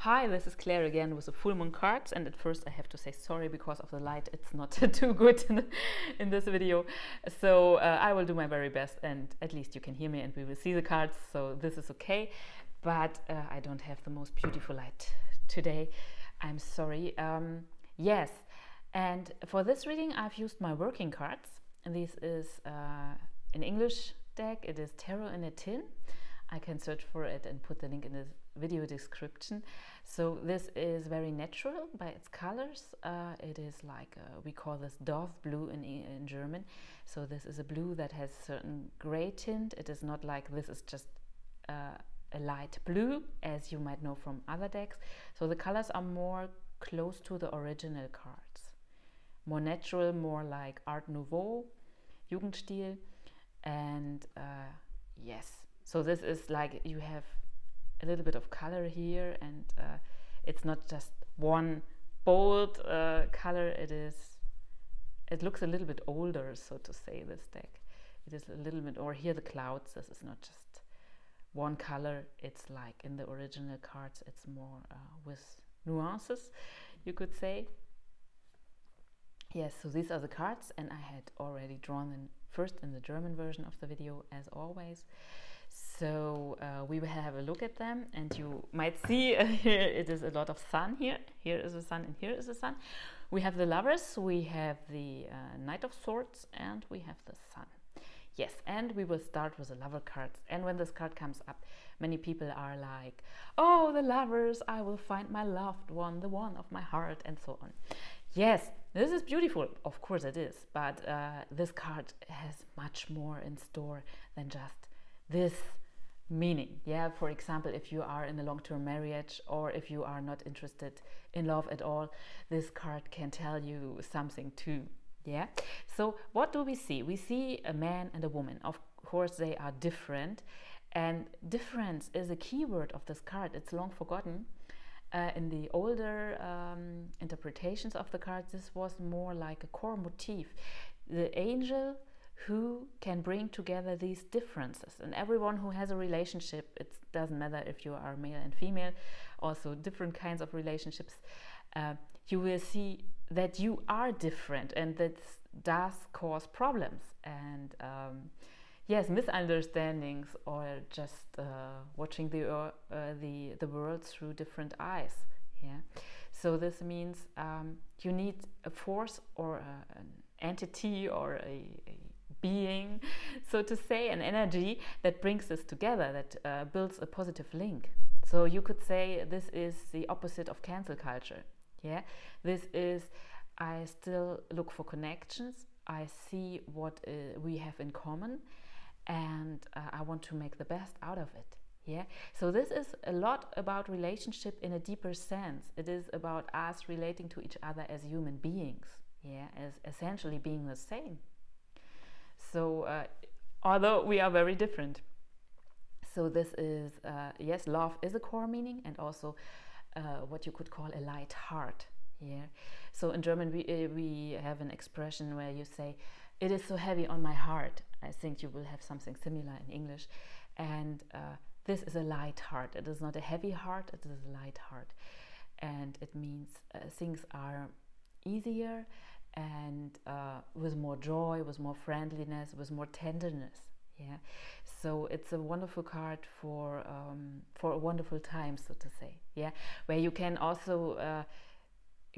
Hi, this is Claire again with the full moon cards, and at first I have to say sorry because of the light. It's not too good in this video, so I will do my very best, and at least you can hear me and we will see the cards, so this is okay. But I don't have the most beautiful light today. I'm sorry. Yes, and for this reading I've used my working cards, and this is an English deck. It is Tarot in a Tin. I can search for it and put the link in the video description. So this is very natural by its colors. It is like we call this dove blue in German. So this is a blue that has certain gray tint. It is not like this is just a light blue, as you might know from other decks. So the colors are more close to the original cards, more natural, more like Art Nouveau, Jugendstil, and yes. So this is like you have a little bit of color here, and it's not just one bold color. It looks a little bit older, so to say, this deck. It is a little bit, or here the clouds, this is not just one color. It's like in the original cards, it's more with nuances, you could say. Yes, so these are the cards, and I had already drawn them first in the German version of the video, as always. So we will have a look at them, and you might see here it is a lot of sun here. Here is the sun and here is the sun. We have the Lovers, we have the Knight of Swords, and we have the Sun. Yes, and we will start with the Lover cards. And when this card comes up, many people are like, oh, the Lovers, I will find my loved one, the one of my heart, and so on. Yes, this is beautiful, of course it is, but this card has much more in store than just this meaning. Yeah, for example, if you are in a long-term marriage, or if you are not interested in love at all, this card can tell you something too. Yeah, so what do we see? We see a man and a woman. Of course they are different, and difference is a key word of this card. It's long forgotten. In the older interpretations of the cards, this was more like a core motif, the angel who can bring together these differences. And everyone who has a relationship, it doesn't matter if you are male and female, also different kinds of relationships, you will see that you are different, and that does cause problems and yes, misunderstandings, or just watching the world through different eyes. Yeah, so this means you need a force or an entity or a being, so to say, an energy that brings this together, that builds a positive link. So you could say this is the opposite of cancel culture. Yeah, this is, I still look for connections. I see what we have in common, and I want to make the best out of it. Yeah, so this is a lot about relationship in a deeper sense. It is about us relating to each other as human beings. Yeah, as essentially being the same. So although we are very different. So this is yes, love is a core meaning, and also what you could call a light heart. Yeah. So in German we have an expression where you say, it is so heavy on my heart. I think you will have something similar in English. And this is a light heart. It is not a heavy heart, it is a light heart. And it means things are easier, and with more joy, with more friendliness, with more tenderness. Yeah, so it's a wonderful card for a wonderful time, so to say. Yeah, where you can also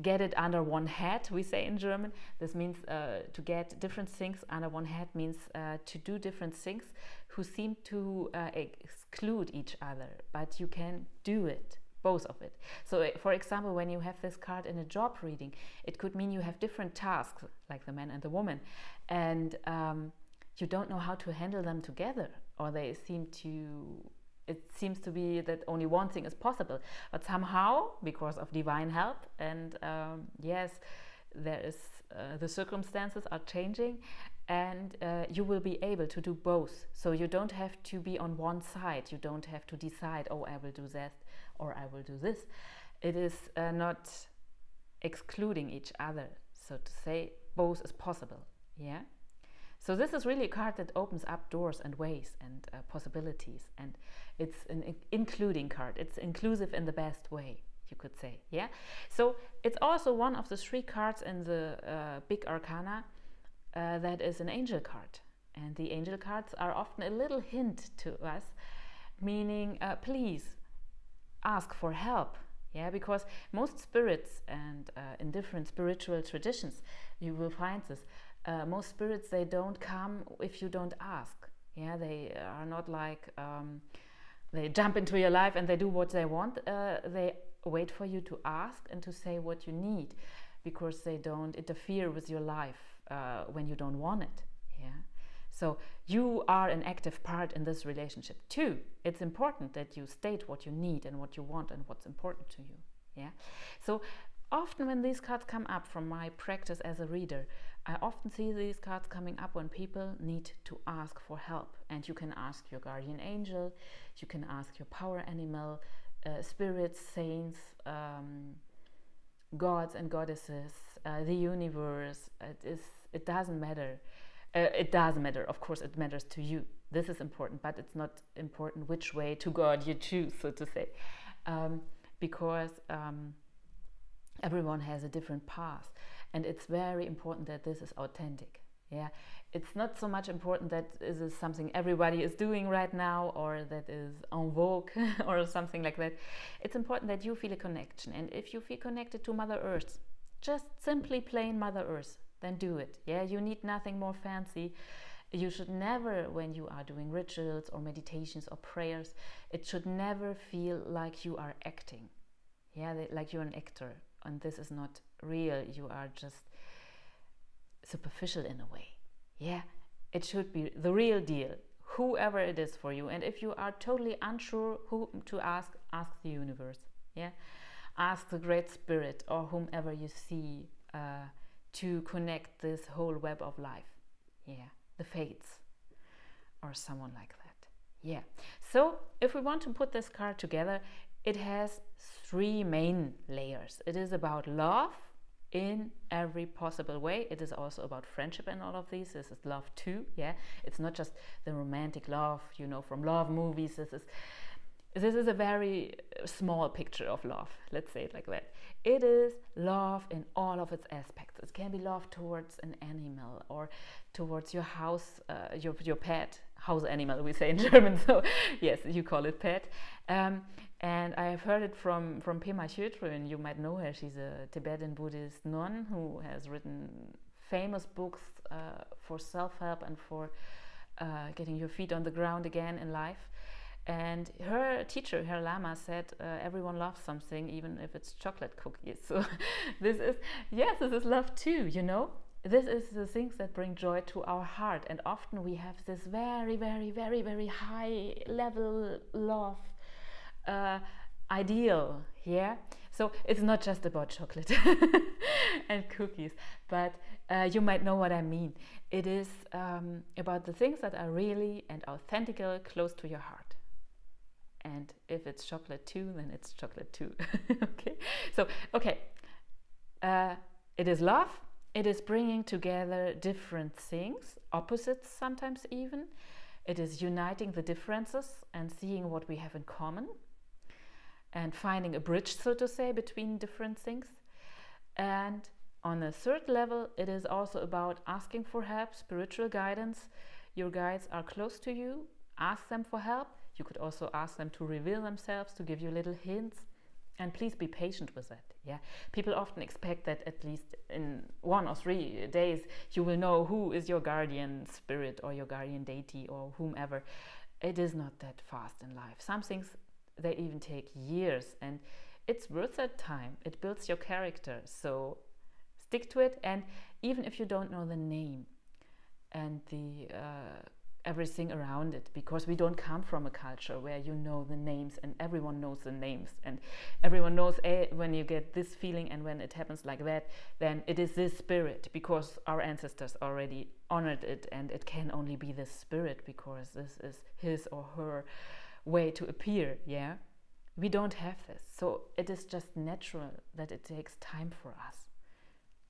get it under one hat, we say in German. This means to get different things under one hat means to do different things who seem to exclude each other, but you can do it, both of it. So for example, when you have this card in a job reading, it could mean you have different tasks, like the man and the woman, and you don't know how to handle them together, or they seem to, it seems to be that only one thing is possible, but somehow, because of divine help, and yes, there is the circumstances are changing, and you will be able to do both. So you don't have to be on one side. You don't have to decide, oh, I will do that or I will do this. It is not excluding each other, so to say. Both is possible. Yeah. So this is really a card that opens up doors and ways and possibilities, and it's an including card. It's inclusive in the best way. you could say. Yeah, so it's also one of the 3 cards in the big arcana that is an angel card, and the angel cards are often a little hint to us, meaning please ask for help. Yeah, because most spirits, and in different spiritual traditions you will find this, most spirits, they don't come if you don't ask. Yeah, they are not like they jump into your life and they do what they want. They wait for you to ask and to say what you need, because they don't interfere with your life when you don't want it. Yeah, so you are an active part in this relationship too. It's important that you state what you need and what you want and what's important to you. Yeah, so often when these cards come up from my practice as a reader, I often see these cards coming up when people need to ask for help. And you can ask your guardian angel, you can ask your power animal, spirits, saints, gods and goddesses, the universe. It doesn't matter. It does matter, of course. It matters to you. This is important, but it's not important which way to God you choose, so to say, because everyone has a different path, and it's very important that this is authentic. Yeah, it's not so much important that this is something everybody is doing right now, or that is en vogue or something like that. It's important that you feel a connection, and if you feel connected to Mother Earth, just simply plain Mother Earth, then do it. Yeah, you need nothing more fancy. You should never, when you are doing rituals or meditations or prayers, it should never feel like you are acting. Yeah, like you're an actor, and this is not real. You are just superficial in a way. Yeah, it should be the real deal, whoever it is for you. And if you are totally unsure who to ask the universe. Yeah, ask the Great Spirit or whomever you see to connect this whole web of life. Yeah, the fates or someone like that. Yeah, so if we want to put this card together, it has 3 main layers. It is about love in every possible way. It is also about friendship and all of these. This is love too. Yeah, it's not just the romantic love, you know, from love movies. This is a very small picture of love, let's say it like that. It is love in all of its aspects. It can be love towards an animal, or towards your house, your pet, house animal, we say in German, so yes, you call it pet. And I have heard it from Pema Chodron. You might know her. She's a Tibetan Buddhist nun who has written famous books for self-help and for getting your feet on the ground again in life. And her teacher, her Lama, said everyone loves something, even if it's chocolate cookies. So this is love too, you know. This is the things that bring joy to our heart. And often we have this very, very, very, very high level love ideal. Yeah. So it's not just about chocolate and cookies, but you might know what I mean. It is about the things that are really and authentically close to your heart. And if it's chocolate too, then it's chocolate too. Okay. So, okay. It is love. It is bringing together different things, opposites sometimes even. It is uniting the differences and seeing what we have in common, and finding a bridge, so to say, between different things. And on a third level, it is also about asking for help, spiritual guidance. Your guides are close to you. Ask them for help. You could also ask them to reveal themselves, to give you little hints. And please be patient with that. Yeah, people often expect that at least in 1 or 3 days you will know who is your guardian spirit or your guardian deity or whomever. It is not that fast in life. Some things, they even take years, and it's worth that time. It builds your character, so stick to it. And even if you don't know the name and the everything around it, because we don't come from a culture where you know the names and everyone knows the names and everyone knows when you get this feeling, and when it happens like that, then it is this spirit, because our ancestors already honored it, and it can only be this spirit because this is his or her way to appear. Yeah, we don't have this, so it is just natural that it takes time for us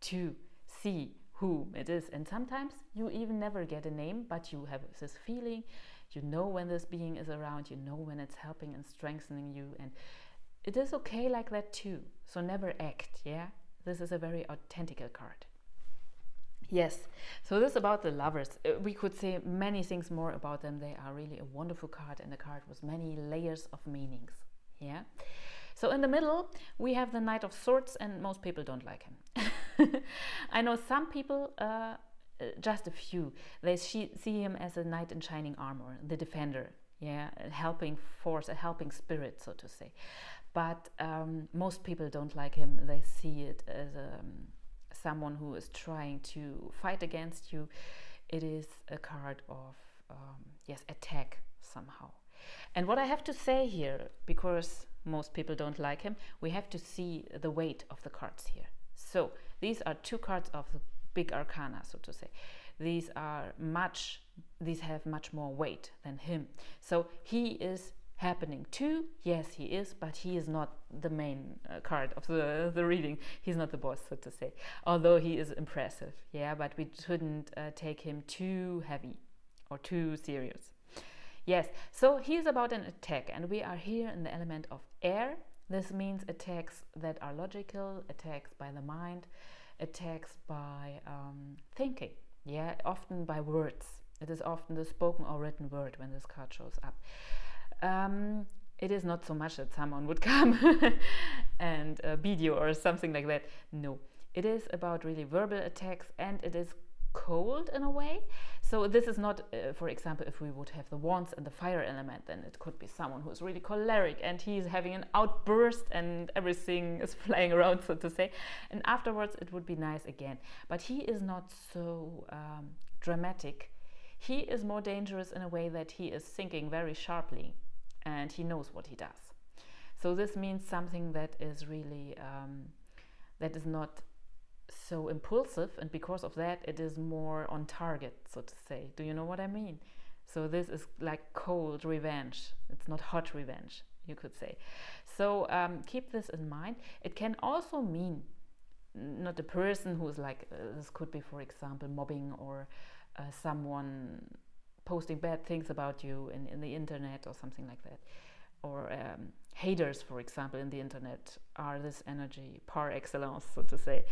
to see who it is. And sometimes you even never get a name, but you have this feeling, you know when this being is around, you know when it's helping and strengthening you, and it is okay like that too. So never act, yeah? This is a very authentic card. Yes, so this is about the lovers. We could say many things more about them. They are really a wonderful card, and a card with many layers of meanings, yeah? So in the middle, we have the Knight of Swords, and most people don't like him. I know some people, just a few, they see him as a knight in shining armor, the defender, yeah, a helping force, a helping spirit, so to say. But most people don't like him. They see it as someone who is trying to fight against you. It is a card of, yes, attack somehow. And what I have to say here, because most people don't like him, we have to see the weight of the cards here. So these are two cards of the big arcana, so to say. These have much more weight than him. So he is happening too. Yes, he is, but he is not the main card of the reading. He's not the boss, so to say, although he is impressive, yeah, but we shouldn't take him too heavy or too serious. Yes, so he's about an attack, and we are here in the element of air. This means attacks that are logical, attacks by the mind, attacks by thinking, yeah, often by words. It is often the spoken or written word when this card shows up. It is not so much that someone would come and beat you or something like that. No, it is about really verbal attacks, and it is cold in a way. So this is not, for example, if we would have the wands and the fire element, then it could be someone who is really choleric and he's having an outburst and everything is flying around, so to say, and afterwards it would be nice again. But he is not so dramatic. He is more dangerous in a way that he is thinking very sharply and he knows what he does. So this means something that is really that is not so impulsive, and because of that it is more on target, so to say. Do you know what I mean? So this is like cold revenge. It's not hot revenge, you could say. So keep this in mind. It can also mean not a person who is like, this could be, for example, mobbing, or someone posting bad things about you in the internet or something like that, or haters, for example, in the internet are this energy par excellence, so to say.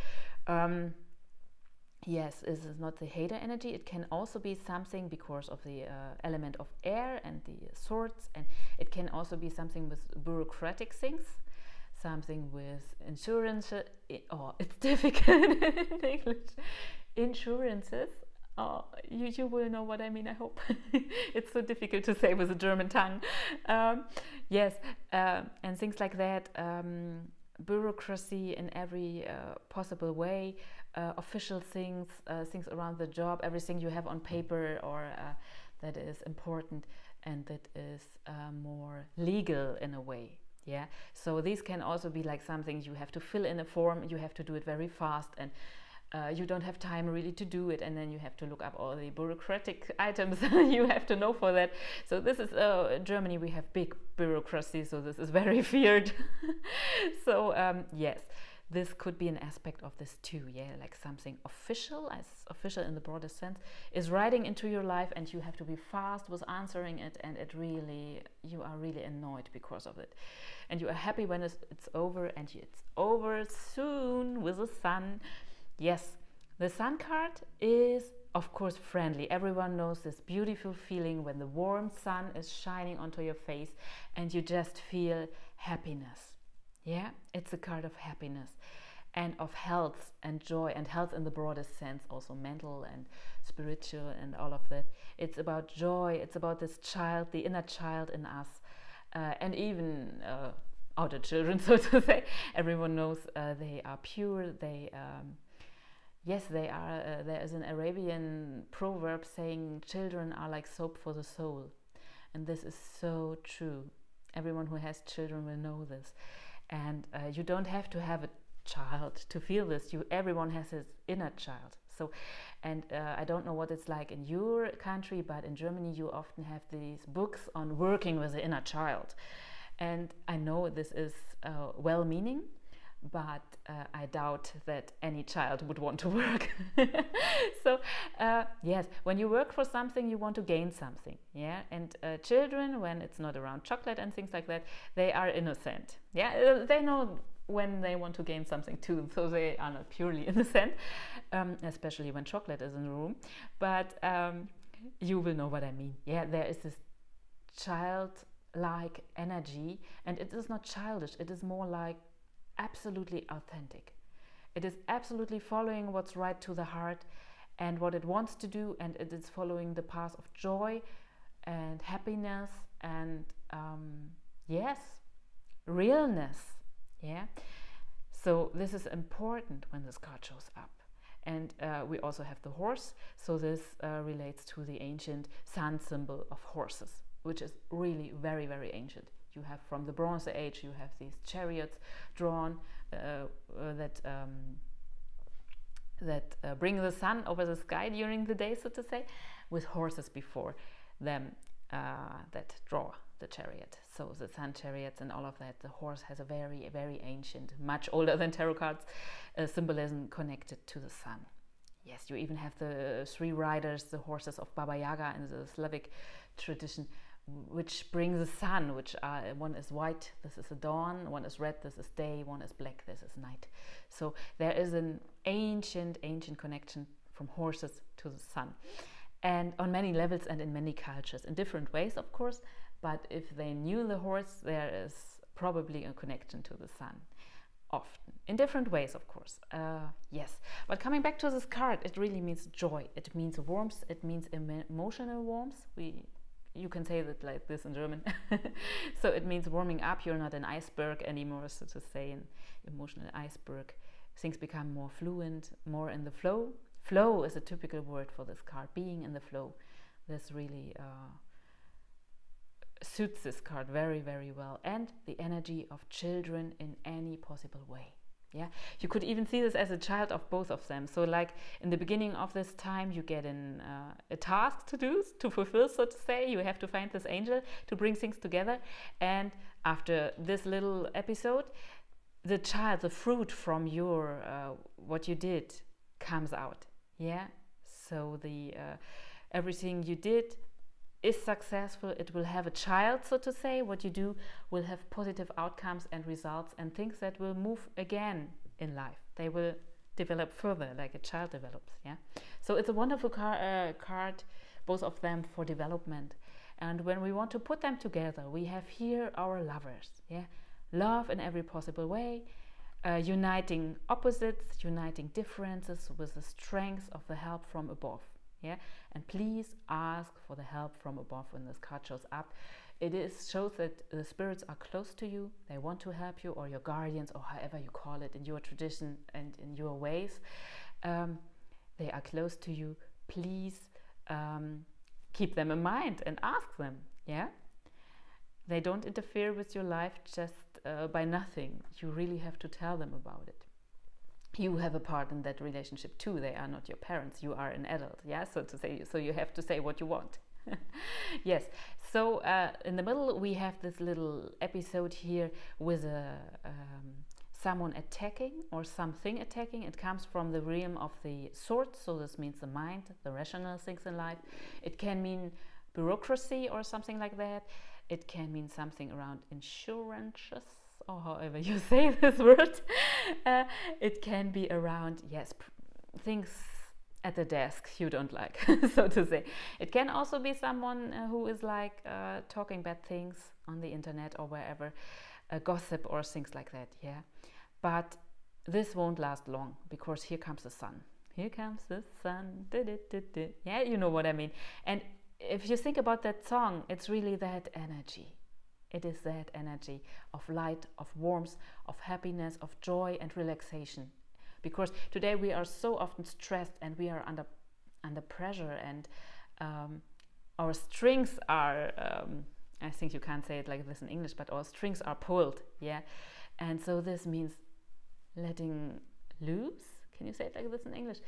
Yes, this is not the hater energy. It can also be something because of the element of air and the swords, and it can also be something with bureaucratic things, something with insurance. Oh, it's difficult in English. Insurances. Oh, you will know what I mean, I hope. It's so difficult to say with a German tongue. Yes, and things like that. Bureaucracy in every possible way, official things, things around the job, everything you have on paper, or that is important and that is more legal in a way. Yeah, so these can also be like something you have to fill in a form, you have to do it very fast, and you don't have time really to do it, and then you have to look up all the bureaucratic items you have to know for that. So this is in Germany we have big bureaucracy, so this is very feared. So yes, this could be an aspect of this too, yeah, like something official, as official in the broadest sense, is riding into your life, and you have to be fast with answering it, and it really, you are really annoyed because of it, and you are happy when it's over, and it's over soon with the sun. Yes, the sun card is, of course, friendly. Everyone knows this beautiful feeling when the warm sun is shining onto your face and you just feel happiness. Yeah, it's a card of happiness and of health and joy, and health in the broadest sense, also mental and spiritual and all of that. It's about joy. It's about this child, the inner child in us, and even outer children, so to say. Everyone knows they are pure. Yes, they are. There is an Arabian proverb saying children are like soap for the soul. And this is so true. Everyone who has children will know this. And you don't have to have a child to feel this. Everyone has his inner child. So, and I don't know what it's like in your country, but in Germany you often have these books on working with the inner child. And I know this is well-meaning, but I doubt that any child would want to work. So yes, when you work for something, you want to gain something, yeah. And children, when it's not around chocolate and things like that, they are innocent, yeah. They know when they want to gain something too, so they are not purely innocent, especially when chocolate is in the room. But you will know what I mean, yeah. There is this childlike energy, and it is not childish, it is more like absolutely authentic. It is absolutely following what's right to the heart and what it wants to do, and it is following the path of joy and happiness and yes, realness, yeah. So this is important when this card shows up. And we also have the horse, so this relates to the ancient sun symbol of horses, which is really very, very ancient. You have from the Bronze Age, you have these chariots drawn that bring the sun over the sky during the day, so to say, with horses before them that draw the chariot. So the sun chariots and all of that, the horse has a very, very ancient, much older than tarot cards, symbolism connected to the sun. Yes, you even have the 3 riders, the horses of Baba Yaga in the Slavic tradition, which bring the sun, which one is white, this is a dawn, one is red, this is day, one is black, this is night. So there is an ancient connection from horses to the sun, and on many levels and in many cultures, in different ways, of course. But if they knew the horse, there is probably a connection to the sun, often in different ways, of course. Yes, but coming back to this card, it really means joy, it means warmth, it means emotional warmth. You can say that like this in German. So it means warming up. You're not an iceberg anymore, so to say, an emotional iceberg. Things become more fluent, more in the flow. Flow is a typical word for this card, being in the flow. This really suits this card very, very well. And the energy of children in any possible way. Yeah, you could even see this as a child of both of them. So like in the beginning of this time, you get a task to do, to fulfill, so to say. You have to find this angel to bring things together. And after this little episode, the child, the fruit from your what you did comes out. Yeah, so the everything you did is successful. It will have a child, so to say. What you do will have positive outcomes and results and things that will move again in life. They will develop further like a child develops. Yeah, so it's a wonderful card, both of them, for development. And when we want to put them together, we have here our lovers. Yeah, love in every possible way, uniting opposites, uniting differences with the strength of the help from above. Yeah, and please ask for the help from above when this card shows up. It shows that the spirits are close to you. They want to help you, or your guardians, or however you call it in your tradition and in your ways. They are close to you. Please keep them in mind and ask them. Yeah, they don't interfere with your life just by nothing. You really have to tell them about it. You have a part in that relationship too. They are not your parents. You are an adult, yeah, so to say. So you have to say what you want. Yes. So in the middle we have this little episode here with someone attacking or something attacking. It comes from the realm of the swords. So this means the mind, the rational things in life. It can mean bureaucracy or something like that. It can mean something around insurances, or however you say this word. It can be around, yes, things at the desk you don't like, so to say. It can also be someone who is like talking bad things on the internet or wherever, gossip or things like that, yeah. But this won't last long, because here comes the sun. Here comes the sun. Yeah, you know what I mean. And if you think about that song, it's really that energy. It is that energy of light, of warmth, of happiness, of joy and relaxation. Because today we are so often stressed and we are under pressure, and our strings are, I think you can't say it like this in English, but our strings are pulled, yeah? And so this means letting loose, can you say it like this in English?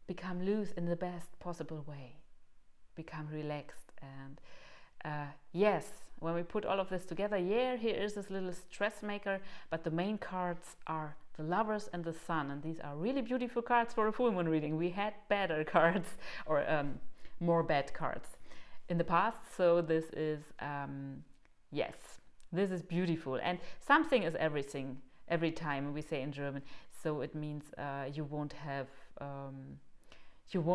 Become loose in the best possible way. Become relaxed and yes, when we put all of this together, yeah, here is this little stress maker, but the main cards are the Lovers and the Sun, and these are really beautiful cards for a full moon reading. We had better cards, or more bad cards in the past, so this is yes, this is beautiful. And something is everything every time, we say in German, so it means you won't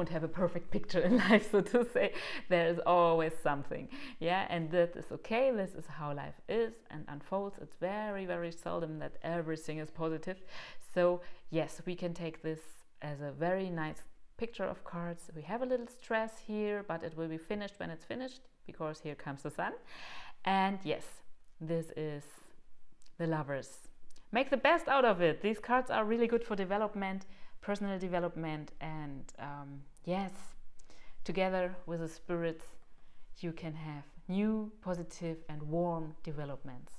have a perfect picture in life, so to say. There is always something, yeah, and that is okay. This is how life is and unfolds. It's very, very seldom that everything is positive. So yes, we can take this as a very nice picture of cards. We have a little stress here, but it will be finished when it's finished, because here comes the Sun. And yes, this is the Lovers. Make the best out of it. These cards are really good for development, personal development, and yes, together with the spirits you can have new, positive and warm developments.